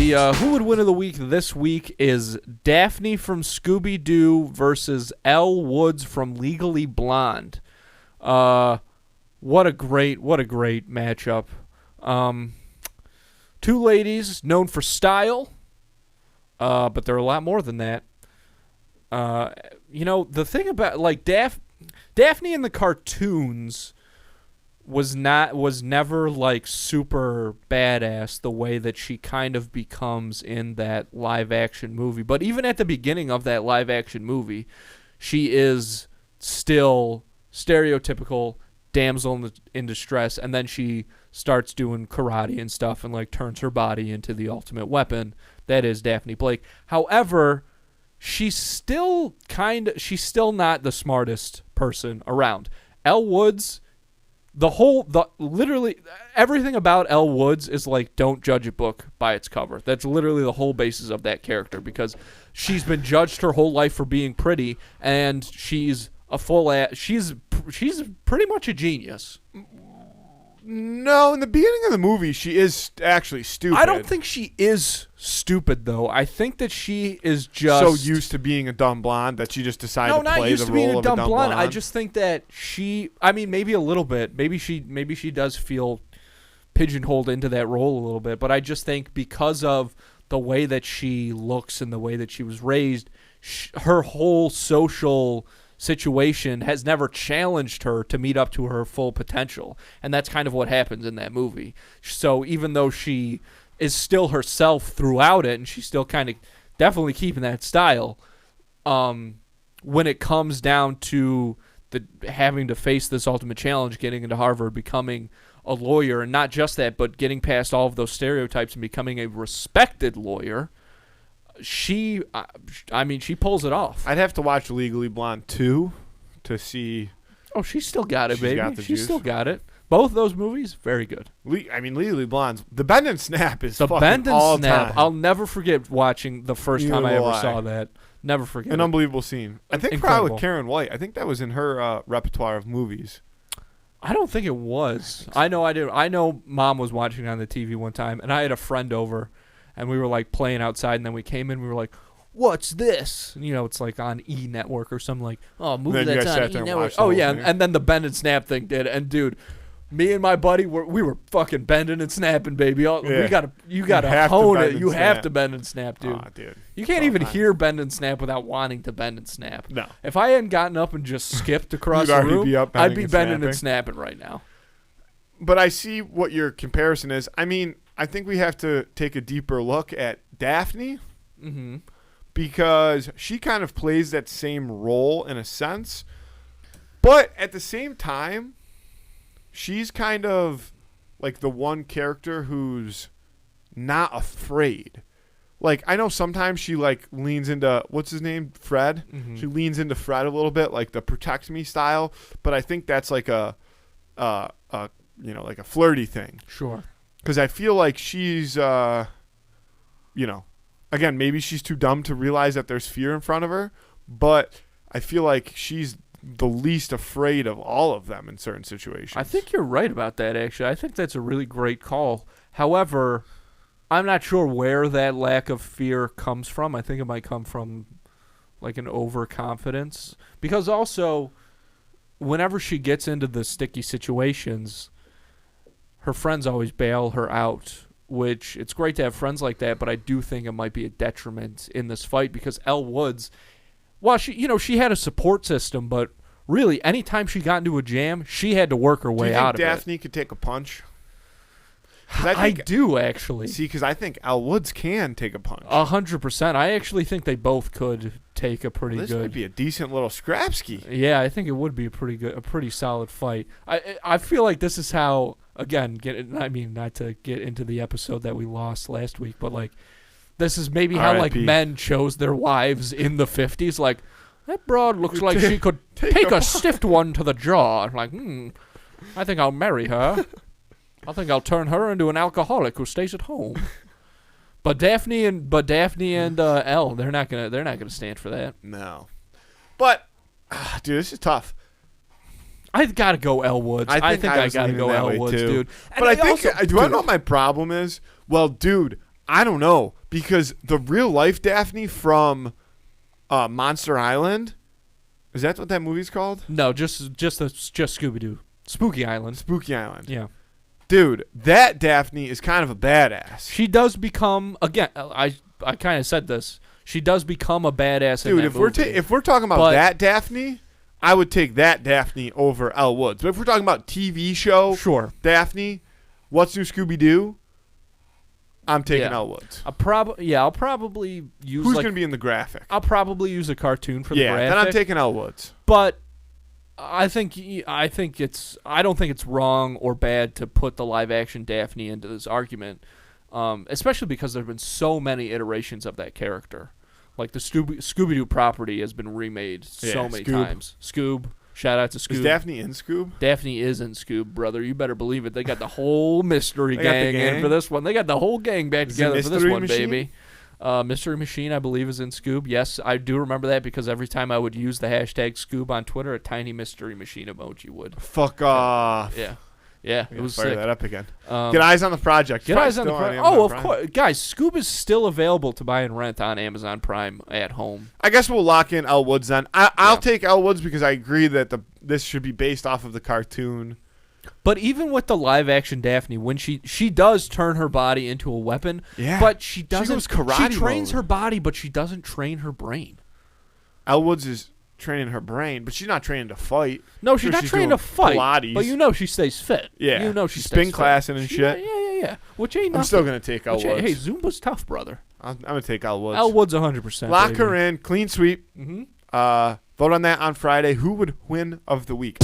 The Who Would Win of the Week this week is Daphne from Scooby-Doo versus Elle Woods from Legally Blonde. What a great matchup. Two ladies known for style, but they're a lot more than that. The thing about like Daphne in the cartoons was never like super badass the way that she kind of becomes in that live action movie. But even at the beginning of that live action movie, she is still stereotypical damsel in distress, and then she starts doing karate and stuff and like turns her body into the ultimate weapon. That is Daphne Blake. However, she's still not the smartest person around. Elle Woods, literally everything about Elle Woods is like, don't judge a book by its cover. That's literally the whole basis of that character, because she's been judged her whole life for being pretty, and she's she's pretty much a genius. No, in the beginning of the movie, she is actually stupid. I don't think she is stupid, though. I think that she is just so used to being a dumb blonde that she just decided to play the role of a dumb blonde. I just think that maybe a little bit. Maybe she does feel pigeonholed into that role a little bit. But I just think because of the way that she looks and the way that she was raised, her whole social situation has never challenged her to meet up to her full potential, and that's kind of what happens in that movie. So even though she is still herself throughout it, and she's still kind of definitely keeping that style, when it comes down to the having to face this ultimate challenge, getting into Harvard, becoming a lawyer, and not just that, but getting past all of those stereotypes and becoming a respected lawyer, she pulls it off. I'd have to watch Legally Blonde 2 to see. Oh, she's still got it, baby. She's still got it. Both those movies, very good. Legally Blonde's the Bend and Snap is the fucking Bend and all Snap. time. I'll never forget watching the first time I ever saw that. Never forget. An unbelievable scene. I think Incredible. probably with Karen White. I think that was in her repertoire of movies. I don't think it was. I know I did. I know Mom was watching it on the TV one time, and I had a friend over. And we were like playing outside, and then we came in. We were like, "What's this?" And, it's like on E Network or something, like, "Oh, movie that's on E Network." Oh yeah, and then the Bend and Snap thing did. And dude, me and my buddy we were fucking bending and snapping, baby. You gotta hone it. You have to bend and snap, dude. Oh, dude. You can't even hear Bend and Snap without wanting to bend and snap. No. If I hadn't gotten up and just skipped across the room, I'd be bending and snapping right now. But I see what your comparison is. I mean, I think we have to take a deeper look at Daphne, because she kind of plays that same role in a sense, but at the same time, she's kind of like the one character who's not afraid. Like, I know sometimes she like leans into, what's his name, Fred? Mm-hmm. She leans into Fred a little bit, like the protect me style, but I think that's like a like a flirty thing. Sure. Because I feel like she's, again, maybe she's too dumb to realize that there's fear in front of her, but I feel like she's the least afraid of all of them in certain situations. I think you're right about that, actually. I think that's a really great call. However, I'm not sure where that lack of fear comes from. I think it might come from, like, an overconfidence. Because also, whenever she gets into the sticky situations, her friends always bail her out, which it's great to have friends like that, but I do think it might be a detriment in this fight, because Elle Woods, well, she had a support system, but really, anytime she got into a jam, she had to work her way out of it. Do you think Daphne could take a punch? I do, actually. See, because I think Elle Woods can take a punch. 100%. I actually think they both could take a pretty good. This might be a decent little scrapski. Yeah, I think it would be a pretty solid fight. I feel like this is how, again, not to get into the episode that we lost last week, but like, this is maybe how like men chose their wives in the 50s. Like, that broad looks like she could take a stiff one to the jaw. Like, I think I'll marry her. I think I'll turn her into an alcoholic who stays at home. But Daphne and Elle, they're not gonna stand for that. No. But dude, this is tough. I've got to go Elle Woods. I think I got to go Elle Woods, dude. But I think, do I know what my problem is? Well, dude, I don't know, because the real life Daphne from Monster Island, is that what that movie's called? No, just Scooby Doo, Spooky Island. Spooky Island. Yeah, Dude, that Daphne is kind of a badass. she does become again. I kind of said this. She does become a badass. Dude, in that movie. if we're talking about that Daphne, I would take that Daphne over Elle Woods. But if we're talking about TV show, sure, Daphne, What's New Scooby Doo, I'm taking Elle Woods. I'll probably use. Who's going to be in the graphic? I'll probably use a cartoon for the graphic. Yeah, then I'm taking Elle Woods. But I don't think it's wrong or bad to put the live action Daphne into this argument, especially because there've been so many iterations of that character. Like the Scooby Doo property has been remade so many times. Scoob. Shout out to Scoob. Is Daphne in Scoob? Daphne is in Scoob, brother. You better believe it. They got the whole mystery gang in for this one. They got the whole gang back together for this one, baby. Mystery Machine, I believe, is in Scoob. Yes, I do remember that because every time I would use the hashtag Scoob on Twitter, a tiny Mystery Machine emoji would. Fuck off. Yeah, it was fire sick. that up again. Get eyes on the project. Get eyes on the project. Oh, of course. Guys, Scoob is still available to buy and rent on Amazon Prime at home. I guess we'll lock in Elle Woods then. I'll take Elle Woods because I agree that this should be based off of the cartoon. But even with the live action Daphne, when she does turn her body into a weapon, but she doesn't. She goes karate She trains mode. her body, but she doesn't train her brain. Elle Woods is training her brain, but she's not training to fight. No, she's not trained to fight. Pilates. But you know she stays fit. Yeah, you know she she's stays spin classing and shit. Yeah. Which ain't nothing. I'm still gonna take Elle Woods. Hey, Zumba's tough, brother. I'm gonna take Elle Woods. Elle Woods 100%. Lock her in, clean sweep. Mm-hmm. Vote on that on Friday. Who would win of the week?